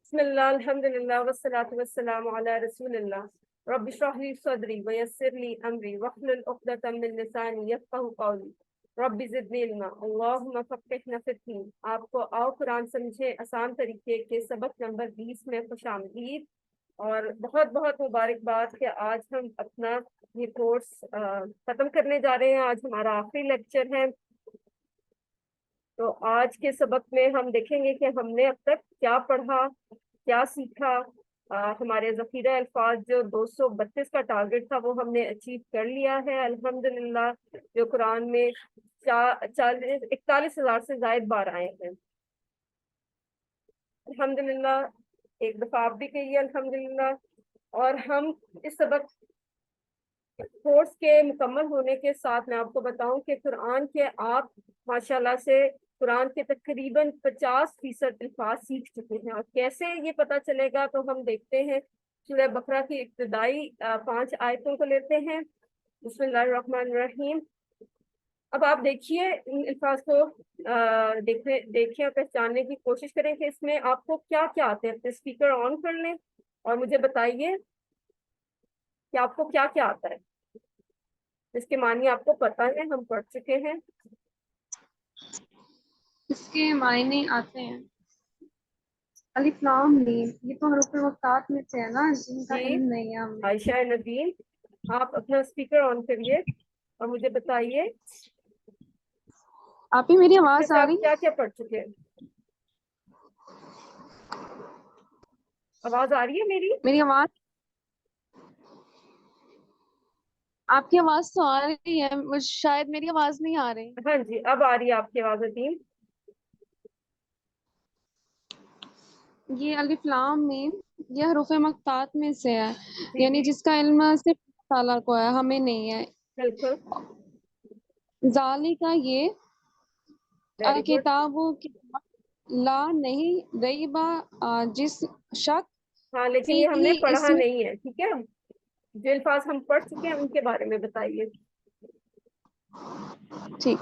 بسم اللہ الحمد للہ والصلاۃ والسلام علی رسول اللہ رب اشرح لی صدری ویسر لی امری واحلل عقدۃ من لسانی یفقہوا قولی رب زدنی علما اللہم فقہنا فی الدین۔ آپ کو آؤ قرآن سمجھے آسان طریقے کے سبق نمبر 20 میں خوش آمدید اور بہت بہت مبارکباد کہ آج ہم اپنا یہ کورس ختم کرنے جا رہے ہیں۔ آج ہمارا آخری لیکچر ہے، تو آج کے سبق میں ہم دیکھیں گے کہ ہم نے اب تک کیا پڑھا، کیا سیکھا۔ ہمارے ذخیرہ الفاظ جو 232 کا ٹارگٹ تھا وہ ہم نے اچیو کر لیا ہے الحمدللہ، جو قرآن میں 41,000 سے زائد بار آئے ہیں الحمدللہ۔ ایک دفعہ آپ بھی کہیے الحمدللہ۔ اور ہم اس سبق کورس کے مکمل ہونے کے ساتھ میں آپ کو بتاؤں کہ قرآن کے آپ ماشاءاللہ سے قرآن کے تقریباً 50% الفاظ سیکھ چکے ہیں۔ اور کیسے یہ پتہ چلے گا تو ہم دیکھتے ہیں سورہ بقرہ کی ابتدائی 5 آیتوں کو لیتے ہیں۔ بسم اللہ الرحمن الرحیم۔ اب آپ دیکھیے ان الفاظ کو دیکھیں اور پہچاننے کی کوشش کریں کہ اس میں آپ کو کیا کیا آتے ہیں۔ اپنے اسپیکر آن کر لیں اور مجھے بتائیے کہ آپ کو کیا کیا آتا ہے، اس کے معنی آپ کو پتہ ہے، ہم پڑھ چکے ہیں۔ اس کے معنی آتے ہیں الف لام میم، یہ تو حروف مقطعات میں سے ہے نا جن کا جی علم نہیں ہے ہمیں۔ عائشہ ندیم، آپ اپنا اسپیکر آن کریے اور مجھے بتائیے آپ ہی میری اس میں آواز سے آ آپ رہی کیا کیا پڑھ چکے ہیں۔ آواز آ رہی ہے میری؟ میری آواز آپ کی آواز تو آ رہی ہے، شاید میری آواز نہیں آ رہی۔ ہاں جی اب آ رہی ہے آپ کی آواز عظیم۔ یہ الف لام میم یہ حروف مقطعات میں سے ہے، جی یعنی جی جس کا علم صرف اللہ تعالیٰ کو ہے، ہمیں نہیں ہے۔ بالکل، ذالک یہ ویری گڈ۔ الکتاب لا نہیں ریبا جس شک ہاں لیکن فی یہ ہم نے اس پڑھا میں نہیں ہے، ٹھیک ہے؟ جو الفاظ ہم پڑھ چکے ہیں ان کے بارے میں بتائیے ٹھیک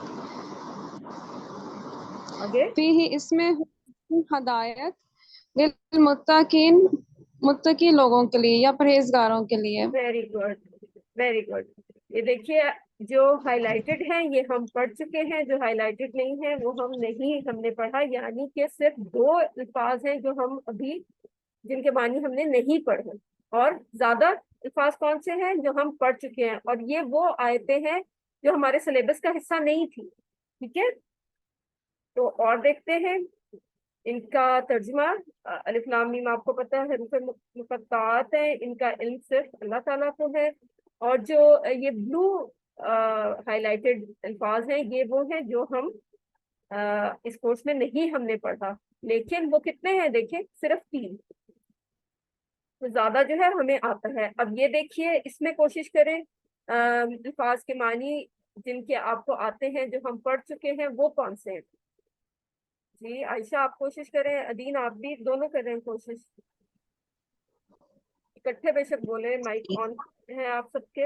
آگے۔ فی اس میں ہدایت للمتقین، متقی لوگوں کے لیے یا پرہیزگاروں کے لیے۔ Very good, very good. یہ دیکھیے جو ہائی لائٹڈ ہیں یہ ہم پڑھ چکے ہیں، جو ہائی لائٹڈ نہیں ہے وہ ہم نے پڑھا، یعنی کہ صرف 2 الفاظ ہیں جو ہم ابھی جن کے معنی ہم نے نہیں پڑھے، اور زیادہ الفاظ کون سے ہیں جو ہم پڑھ چکے ہیں، اور یہ وہ آیتیں ہیں جو ہمارے سلیبس کا حصہ نہیں تھی، ٹھیک ہے؟ تو اور دیکھتے ہیں ان کا ترجمہ۔ الف لام میم آپ کو پتہ ہے حروف مقطعات ہیں، ان کا علم صرف اللہ تعالیٰ کو ہے۔ اور جو یہ بلو ہائی لائٹڈ الفاظ ہیں یہ وہ ہیں جو ہم اس کورس میں نہیں ہم نے پڑھا، لیکن وہ کتنے ہیں دیکھیں، صرف 3، تو زیادہ جو ہے ہمیں آتا ہے۔ اب یہ دیکھیے اس میں کوشش کریں الفاظ کے معنی جن کے آپ کو آتے ہیں جو ہم پڑھ چکے ہیں وہ کون سے ہیں۔ جی عائشہ آپ کوشش کریں، ادین آپ بھی، دونوں کریں کوشش، اکٹھے بے شک بولیں، مائک آن ہے آپ سب کے۔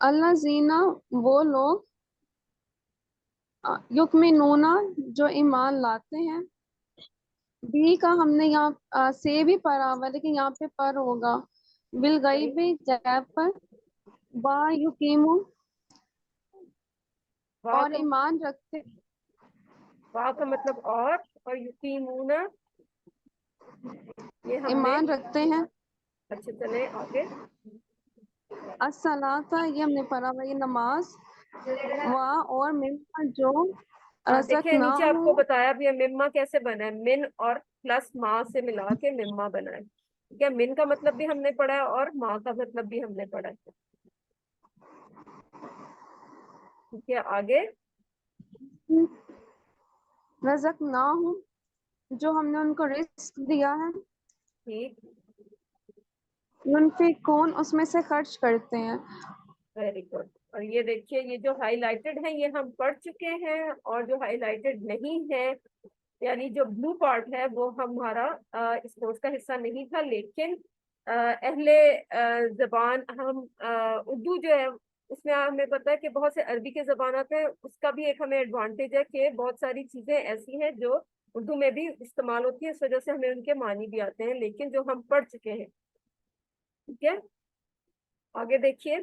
اللہ زینا وہ لوگ یؤمنون جو ایمان لاتے ہیں، بھی کا ہم نے یہاں سے بھی پڑھا ہوا لیکن یہاں پہ پر ہوگا بالغیب غیب پر، با یقیمون اور ایمان رکھتے واہ کا مطلب اور یقیمون یہ ہم نے، ایمان رکھتے ہیں، اچھا چلیں آگے۔ الصلاۃ یہ ہم نے پڑھا ہوا، یہ نماز، اور مما جو دیکھیں نیچے آپ کو رزقناہم، بتایا بھی ہے مما کیسے بنا ہے، من اور پلس ماں سے ملا کے مما بنا ہے، ٹھیک ہے؟ من کا مطلب بھی ہم نے پڑھا ہے اور ماں کا مطلب بھی ہم نے پڑھا ہے، ٹھیک ہے؟ آگے۔ رزقناہم جو ہم نے ان کو رزق دیا ہے، ٹھیک، ينفقون اس میں سے خرچ کرتے ہیں۔ Very good. اور یہ دیکھیے یہ جو ہائی لائٹڈ ہیں یہ ہم پڑھ چکے ہیں، اور جو ہائی لائٹڈ نہیں ہے یعنی جو بلو پارٹ ہے وہ ہمارا اس کورس کا حصہ نہیں تھا، لیکن اہل زبان ہم اردو جو ہے اس میں ہمیں پتا ہے کہ بہت سے عربی کے زبانات ہیں، اس کا بھی ایک ہمیں ایڈوانٹیج ہے کہ بہت ساری چیزیں ایسی ہیں جو اردو میں بھی استعمال ہوتی ہے، اس وجہ سے ہمیں ان کے معنی بھی آتے ہیں، لیکن جو ہم پڑھ چکے ہیں. ٹھیک ہے، آگے دیکھیے.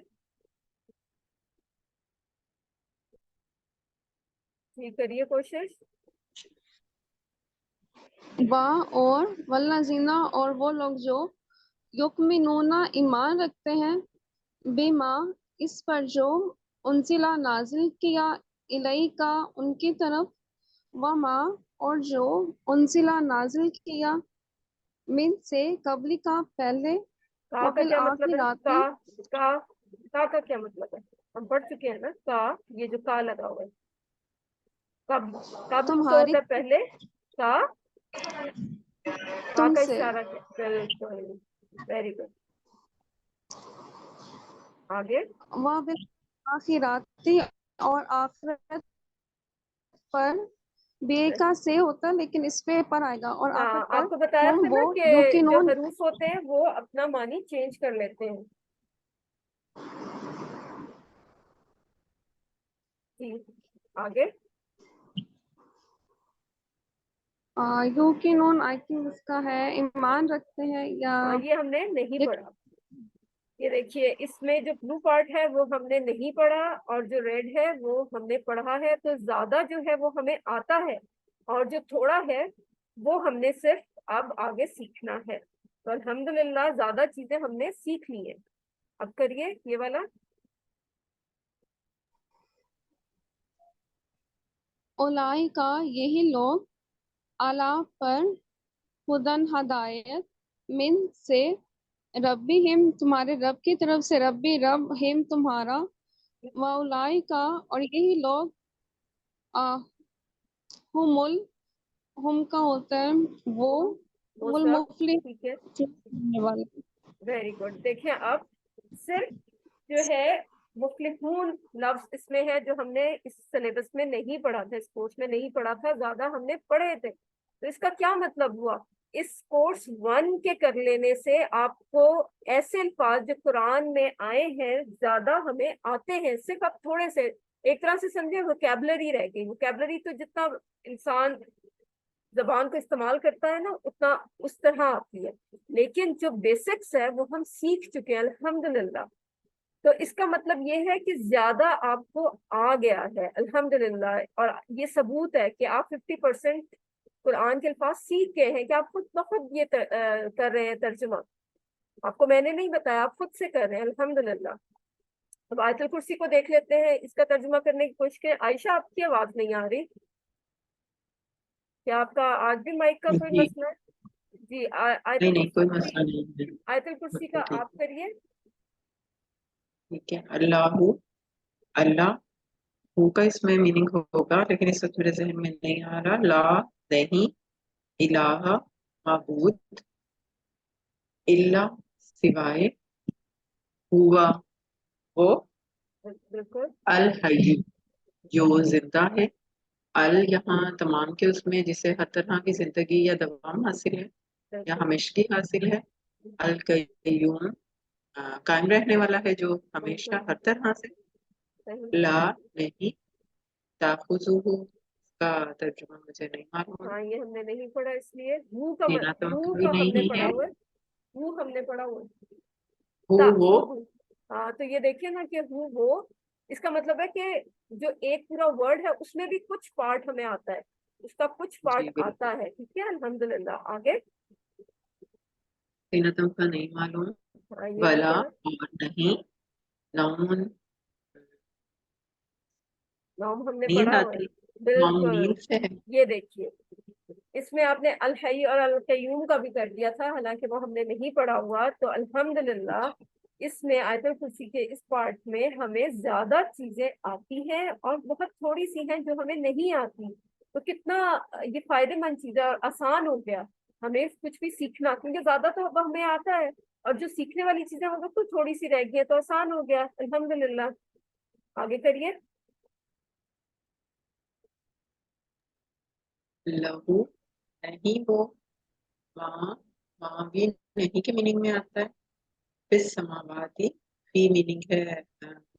ٹھیک کریے کوشش. اور والذینہ اور وہ لوگ جو یؤمنون ایمان رکھتے ہیں بما اس پر جو انزلہ نازل کیا الیک ان کی طرف وما اور جو انزلہ نازل کیا من سے قبل کا پہلے کا کیا مطلب ہے؟ وبالآخرات کا کیا مطلب ہے؟ ہم پڑھ چکے ہیں نا کا، یہ جو کا لگا ہوا ہے کب، قبل تو تمہاری ہوتا ہے پہلے، کا تم کا سے اشارہ کیا؟ بالکل، ویری گڈ. آگے. وبالآخرات اور آخرت پر بے کا سے ہوتا ہے لیکن اس پہ پر آئے گا اور ہاں، آخرت پر آپ کو بتایا ہم تھا نا وہ کہ جو یوقنون حروف ہوتے ہیں وہ اپنا معنی چینج کر لیتے ہیں. جی آگے. یوقنون آئی تھنک اس کا ہے ایمان رکھتے ہیں یا ہاں، یہ ہم نے نہیں پڑھا. یہ دیکھیے اس میں جو بلو پارٹ ہے وہ ہم نے نہیں پڑھا، اور جو ریڈ ہے وہ ہم نے پڑھا ہے. تو زیادہ جو ہے وہ ہمیں آتا ہے، اور جو تھوڑا ہے وہ ہم نے صرف اب آگے سیکھنا ہے. تو الحمدللہ زیادہ چیزیں ہم نے سیکھ لی ہیں. اب کریے یہ والا. اولائی کا یہی لوگ اعلیٰ پر ہدن ہدایت من سے ربی ہم تمہارے رب کی طرف سے ربی رب ہم تمہارا واولائی کا اور یہی لوگ ہم کا ہوتا ہے وہ وہ سب المفلح ٹھیک ہے. ہونے والے. Very good. دیکھیں اب صرف جو ہے مفلحون لفظ اس میں ہے جو ہم نے اس سلیبس میں نہیں پڑھا تھا، اس کورس میں نہیں پڑھا تھا، زیادہ ہم نے پڑھے تھے. تو اس کا کیا مطلب ہوا؟ اس کورس 1 کے کر لینے سے آپ کو ایسے الفاظ جو قرآن میں آئے ہیں زیادہ ہمیں آتے ہیں. صرف اب تھوڑے سے ایک طرح سے سمجھے ووکیبلری رہ گئی. ووکیبلری تو جتنا انسان زبان کو استعمال کرتا ہے نا اتنا اس طرح آتی ہے، لیکن جو بیسکس ہے وہ ہم سیکھ چکے ہیں الحمدللہ. تو اس کا مطلب یہ ہے کہ زیادہ آپ کو آ گیا ہے الحمدللہ، اور یہ ثبوت ہے کہ آپ 50% قرآن کے الفاظ سیکھ گئے ہیں، کہ آپ خود بخود یہ کر رہے ہیں ترجمہ. آپ کو میں نے نہیں بتایا، آپ خود سے کر رہے ہیں الحمدللہ. اب آیت الکرسی کو دیکھ لیتے ہیں، اس کا ترجمہ کرنے کی کوشش کریں. عائشہ آپ کی آواز نہیں آ رہی، کیا آپ کا آج بھی مائک کا کوئی جی مسئلہ ہے؟ جی آیت نہیں کوئی الکرسی، مسئلہ نہیں ہے. آیت الکرسی کا بالکل آپ کریے. ٹھیک ہے. اللہ اللہ ہو کا اس میں میننگ ہوگا، لیکن اس وقت میرے ذہن میں نہیں آ رہا. لا نہیں، الہ معبود، الا سوائے، ہوا وہ، بالکل الحی جو زندہ ہے. ال یہاں تمام کے اس میں جسے ہر طرح کی زندگی یا دوام حاصل ہے یا بالکل ہمیشگی حاصل ہے. القیوم قائم رہنے والا ہے جو ہمیشہ بالکل ہر طرح سے. صحیح. لا نہیں، تاخذہ کا ترجمہ مجھے نہیں معلوم. ہاں یہ ہم نے نہیں پڑھا، اس لیے دینا تو ہو کبھی کا ہم نے نہیں پڑھا ہے. ہوا ہے. ہم نے پڑھا ہوا ہے. وہ ہاں تو یہ دیکھیے نا کہ وہ اس کا مطلب ہے کہ جو ایک پورا ورڈ ہے اس میں بھی کچھ پارٹ ہمیں آتا ہے، اس کا کچھ پارٹ جی بالکل. آتا ہے. ٹھیک ہے الحمدللہ. آگے. زینتم کا نہیں معلوم. ہاں یہ بھی ولا پڑھا. اور نہیں، نون نام ہم نے نیند پڑھا ہوا آتی، ہے. نوم بالکل. نیند سے ہے. یہ دیکھیے اس میں آپ نے الحی اور القیوم کا بھی کر دیا تھا، حالانکہ وہ ہم نے نہیں پڑھا ہوا. تو الحمدللہ اس میں آیت الکرسی کے اس پارٹ میں ہمیں زیادہ چیزیں آتی ہیں اور بہت تھوڑی سی ہیں جو ہمیں نہیں آتی. تو کتنا یہ فائدے مند چیز ہے اور آسان ہو گیا ہمیں کچھ بھی سیکھنا، کیونکہ زیادہ تو اب ہمیں آتا ہے اور جو سیکھنے والی چیزیں وہ بالکل تھوڑی سی رہ گئی ہے، تو آسان ہو گیا الحمدللہ. آگے کریے. لہو نہیں وہ، وہاں بھی نہیں کے میننگ میں آتا ہے. پھر سماواتی فی میننگ ہے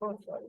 Oh, sorry।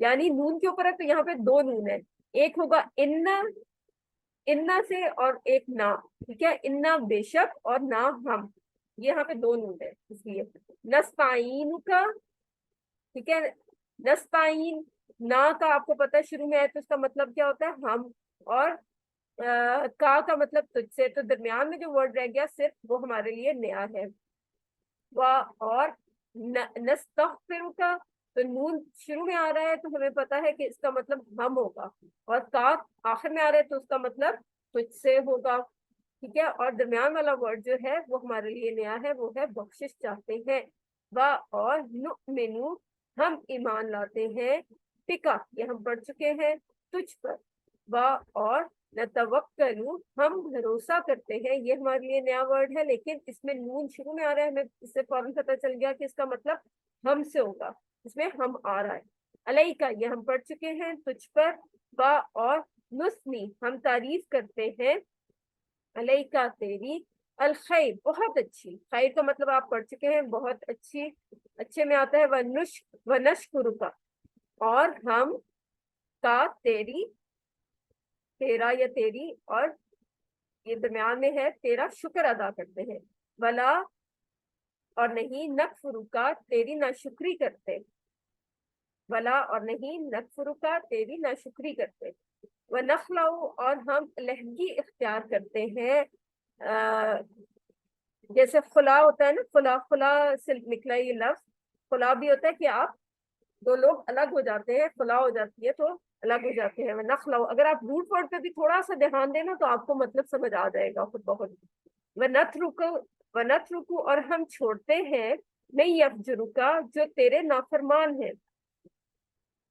یعنی نون کے اوپر ہے تو یہاں پہ دو نون ہے، ایک ہوگا انا، انا سے، اور ایک نا، ٹھیک ہے، انا بے شک اور نا ہم، یہاں پہ دو نون ہے اس لیے نستعین کا، ٹھیک ہے، نستعین نا کا آپ کو پتہ ہے شروع میں ہے تو اس کا مطلب کیا ہوتا ہے ہم، اور کا مطلب تجھ سے، تو درمیان میں جو ورڈ رہ گیا صرف وہ ہمارے لیے نیا ہے، اور نستغفر کا، تو نون شروع میں آ رہا ہے تو ہمیں پتا ہے کہ اس کا مطلب ہم ہوگا، اور کاف آخر میں آ رہا ہے تو اس کا مطلب تجھ سے ہوگا، ٹھیک ہے، اور درمیان والا ورڈ جو ہے وہ ہمارے لیے نیا ہے، وہ ہے بخشش چاہتے ہیں، اور نؤمنو ہم ایمان لاتے ہیں، ٹکا یہ ہم پڑھ چکے ہیں، تجھ پر، اور نتوکلو ہم بھروسہ کرتے ہیں، یہ ہمارے لیے نیا ورڈ ہے لیکن اس میں نون شروع میں آ رہا ہے، ہمیں اس سے فوراً پتہ چل گیا کہ اس کا مطلب ہم سے ہوگا، اس میں ہم آ رہا ہے، علیکا یہ ہم پڑھ چکے ہیں، تجھ پر، اور نثنی ہم تعریف کرتے ہیں، علیکا تیری، الخیر بہت اچھی، خیر کا مطلب آپ پڑھ چکے ہیں بہت اچھی، اچھے میں آتا ہے ونشکرک، اور ہم کا تیری، تیرا یا تیری، اور یہ درمیان میں ہے تیرا شکر ادا کرتے ہیں، ولا اور نہیں نکفرکا تیری ناشکری کرتے، ولا اور نہیں نکفرکا تیری ناشکری کرتے، ونخلع اور ہم علیحدگی اختیار کرتے ہیں، جیسے خلا ہوتا ہے نا، خلا، خلا سے نکلا یہ لفظ، خلا بھی ہوتا ہے کہ آپ دو لوگ الگ ہو جاتے ہیں، خلا ہو جاتی ہے تو الگ ہو جاتے ہیں، نخلا، اگر آپ روٹ ورڈ پہ بھی تھوڑا سا دھیان دینا تو آپ کو مطلب سمجھ آ جائے گا خود بخود، ونترکو اور ہم چھوڑتے ہیں، میں یفجرکا جو تیرے نافرمان ہیں،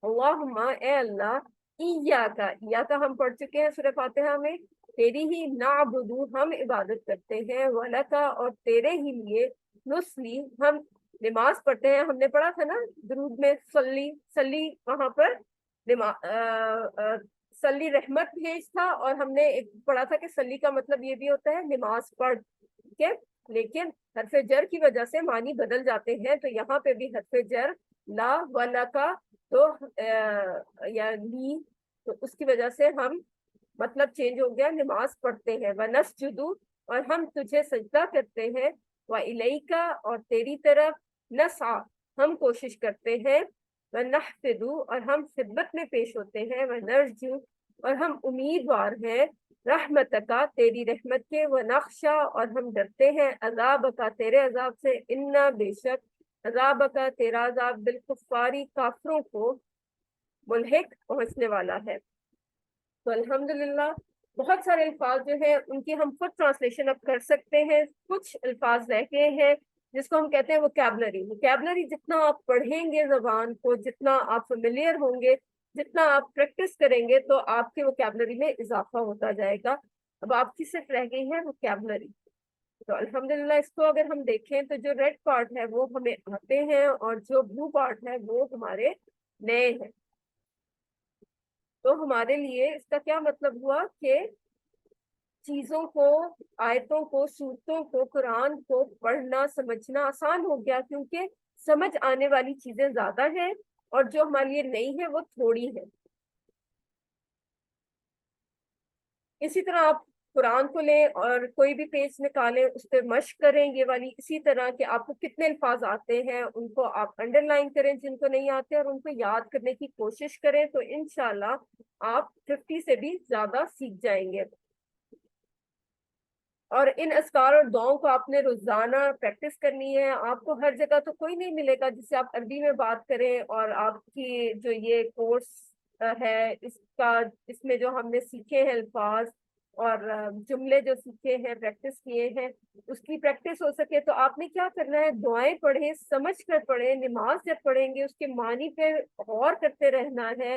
اللہم اے اللہ، ایاکا ہم پڑھ چکے ہیں سورہ فاتحہ میں، تیری ہی نعبدو ہم عبادت کرتے ہیں، ولکا اور تیرے ہی لیے، نصلی ہم نماز پڑھتے ہیں، ہم نے پڑھا تھا نا درود میں سلی، سلی وہاں پر سلی رحمت بھیج تھا، اور ہم نے ایک پڑھا تھا کہ سلی کا مطلب یہ بھی ہوتا ہے نماز پڑھ، ٹھیک ہے، لیکن حرف جر کی وجہ سے معنی بدل جاتے ہیں، تو یہاں پہ بھی حرف جر لا ولکا تو یعنی تو اس کی وجہ سے ہم مطلب چینج ہو گیا، نماز پڑھتے ہیں، ونسجدو اور ہم تجھے سجدہ کرتے ہیں، وَإِلَيْكَ اور تیری طرف، نسعى ہم کوشش کرتے ہیں، وَنَحْفِدُ اور ہم خدمت میں پیش ہوتے ہیں، وَنَرْجُو اور ہم امیدوار ہیں، رحمتکا تیری رحمت کے، وَنَخْشَى اور ہم ڈرتے ہیں، عذابکا تیرے عذاب سے، اِنَّا بے شک، عذابکا تیرا عذاب، بالکفاری کافروں کو، ملحق پہنچنے والا ہے۔ تو الحمدللہ بہت سارے الفاظ جو ہیں ان کی ہم خود ٹرانسلیشن اب کر سکتے ہیں، کچھ الفاظ رہ گئے ہیں جس کو ہم کہتے ہیں ووکیبلری، ووکیبلری جتنا آپ پڑھیں گے زبان کو، جتنا آپ فیملیئر ہوں گے، جتنا آپ پریکٹس کریں گے تو آپ کے ووکیبلری میں اضافہ ہوتا جائے گا، اب آپ کی صرف رہ گئی ہے ووکیبلری، تو الحمدللہ اس کو اگر ہم دیکھیں تو جو ریڈ پارٹ ہے وہ ہمیں آتے ہیں اور جو بلو پارٹ ہے وہ ہمارے نئے ہیں، تو ہمارے لیے اس کا کیا مطلب ہوا کہ چیزوں کو، آیتوں کو، صورتوں کو، قرآن کو پڑھنا سمجھنا آسان ہو گیا، کیونکہ سمجھ آنے والی چیزیں زیادہ ہیں اور جو ہمارے لیے نئی ہے وہ تھوڑی ہے۔ اسی طرح آپ قرآن کو لیں اور کوئی بھی پیج نکالیں، اس پہ مشق کریں یہ والی، اسی طرح کہ آپ کو کتنے الفاظ آتے ہیں ان کو آپ انڈر لائن کریں جن کو نہیں آتے، اور ان کو یاد کرنے کی کوشش کریں، تو انشاءاللہ آپ 50 سے بھی زیادہ سیکھ جائیں گے۔ اور ان اذکار اور دعاؤں کو آپ نے روزانہ پریکٹس کرنی ہے، آپ کو ہر جگہ تو کوئی نہیں ملے گا جس سے آپ عربی میں بات کریں، اور آپ کی جو یہ کورس ہے اس میں جو ہم نے سیکھے ہیں الفاظ اور جملے جو سیکھے ہیں، پریکٹس کیے ہیں، اس کی پریکٹس ہو سکے تو آپ نے کیا کرنا ہے، دعائیں پڑھیں، سمجھ کر پڑھیں، نماز جب پڑھیں گے اس کے معنی پہ غور کرتے رہنا ہے،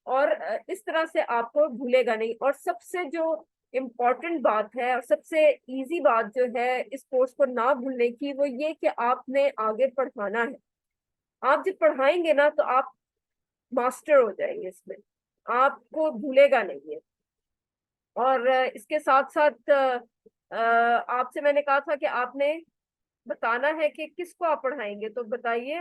اور اس طرح سے آپ کو بھولے گا نہیں۔ اور سب سے جو امپورٹنٹ بات ہے اور سب سے ایزی بات جو ہے اس کورس کو نہ بھولنے کی، وہ یہ کہ آپ نے آگے پڑھانا ہے، آپ جب پڑھائیں گے نا تو آپ ماسٹر ہو جائیں گے، اس میں آپ کو بھولے گا نہیں ہے۔ اور اس کے ساتھ ساتھ آپ سے میں نے کہا تھا کہ آپ نے بتانا ہے کہ کس کو آپ پڑھائیں گے، تو بتائیے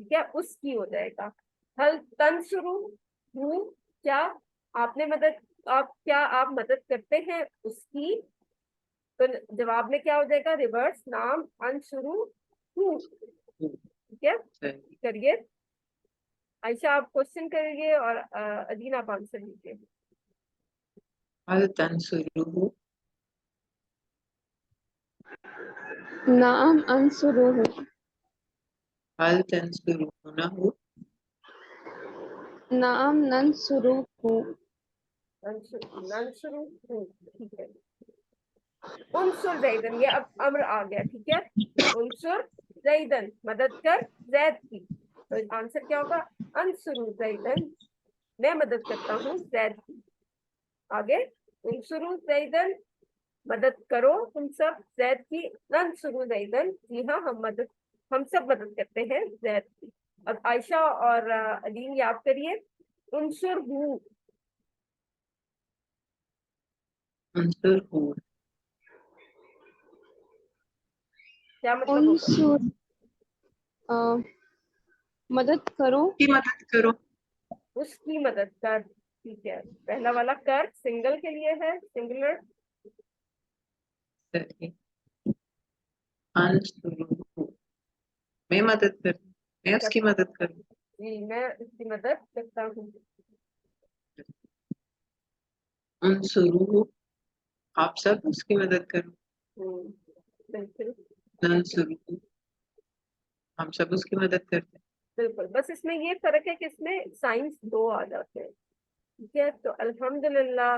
ٹھیک ہے, اس کی ہو جائے گا. حل تنصرو ہو, کیا آپ نے مدد, آپ مدد کرتے ہیں اس کی, تو جواب میں کیا ہو جائے گا, ریورس نام انصرو ہو. ٹھیک ہے, صحیح. کریے. عائشہ آپ کوشچن کریے اور ادین آپ آنسر لیجیے. هل تنصره؟ نعم انصروہ. هل تنصرونه؟ نعم ننصروہ. ننصرو ہو, ٹھیک ہے. انصر زیدن, یہ اب امر آ گیا. ٹھیک ہے, انصر زیدن, مدد کر زید کی. تو آنسر کیا ہوگا, انصرو زیدن, میں مدد کرتا ہوں زید کی. آگے, انصرو زیدن, مدد کرو تم سب زید کی. ننصرو زیدن, جی ہاں ہم سب مدد کرتے ہیں زید کی. اب عائشہ اور علیم یاد کریے. انصر ہو, انصره. کیا مطلب ہوگا, انصر مدد کرو. کی مدد کرو. اس کی مدد کر. ٹھیک ہے, پہلا والا کر سنگل کے لیے ہے, سنگولر. صحیح. انصره, میں مدد کروں, میں اس کی مدد کروں. جی میں اس کی مدد کرتا ہوں. انصروه, آپ سب اس کی مدد کرو. بالکل ننصره, ہم سب اس کی مدد کرتے ہیں. بالکل, بس اس میں یہ فرق ہے کہ اس میں سائنس 2 آ جاتے ہیں. ٹھیک ہے, تو الحمدللہ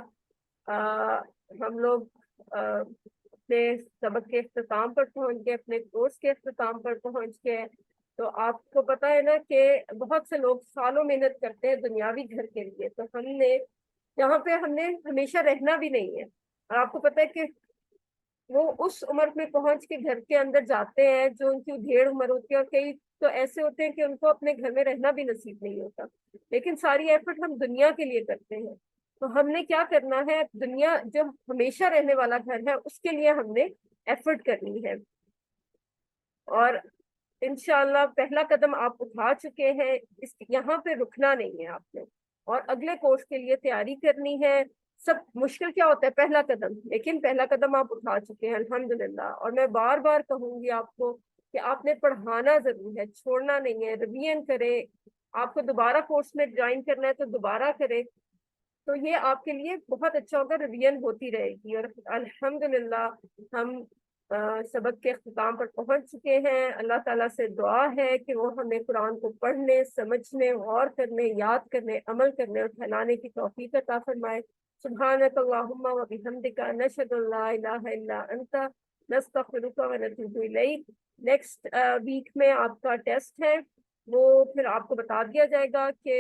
ہم لوگ اپنے سبق کے اختتام پر پہنچ گئے, اپنے کورس کے اختتام پر پہنچ گئے. تو آپ کو پتا ہے نا کہ بہت سے لوگ سالوں محنت کرتے ہیں دنیاوی گھر کے لیے, تو ہم نے یہاں پہ ہم نے ہمیشہ رہنا بھی نہیں ہے. اور آپ کو پتا ہے کہ وہ اس عمر میں پہنچ کے گھر کے اندر جاتے ہیں جو ان کی ڈھیڑ عمر ہوتی ہے, اور کئی تو ایسے ہوتے ہیں کہ ان کو اپنے گھر میں رہنا بھی نصیب نہیں ہوتا, لیکن ساری ایفرٹ ہم دنیا کے لیے کرتے ہیں. تو ہم نے کیا کرنا ہے, دنیا جو ہمیشہ رہنے والا گھر ہے اس کے لیے ہم نے ایفرٹ کرنی ہے. اور انشاءاللہ پہلا قدم آپ اٹھا چکے ہیں, یہاں پہ رکنا نہیں ہے آپ نے, اور اگلے کورس کے لیے تیاری کرنی ہے. سب مشکل کیا ہوتا ہے, پہلا قدم, لیکن پہلا قدم آپ اٹھا چکے ہیں الحمدللہ. اور میں بار بار کہوں گی آپ کو کہ آپ نے پڑھانا ضرور ہے, چھوڑنا نہیں ہے, ریویژن کرے. آپ کو دوبارہ کورس میں جوائن کرنا ہے تو دوبارہ کرے, تو یہ آپ کے لیے بہت اچھا ہوگا, ریویژن ہوتی رہے گی. اور الحمدللہ ہم سبق کے اختتام پر پہنچ چکے ہیں. اللہ تعالیٰ سے دعا ہے کہ وہ ہمیں قرآن کو پڑھنے, سمجھنے, غور کرنے, یاد کرنے, عمل کرنے اور پھیلانے کی توفیق عطا فرمائے. سبحانک اللہم و بحمدک, نشہد ان لا الہ الا انت, نستغفرک و نتوب الیک. نیکسٹ ویک میں آپ کا ٹیسٹ ہے, وہ پھر آپ کو بتا دیا جائے گا کہ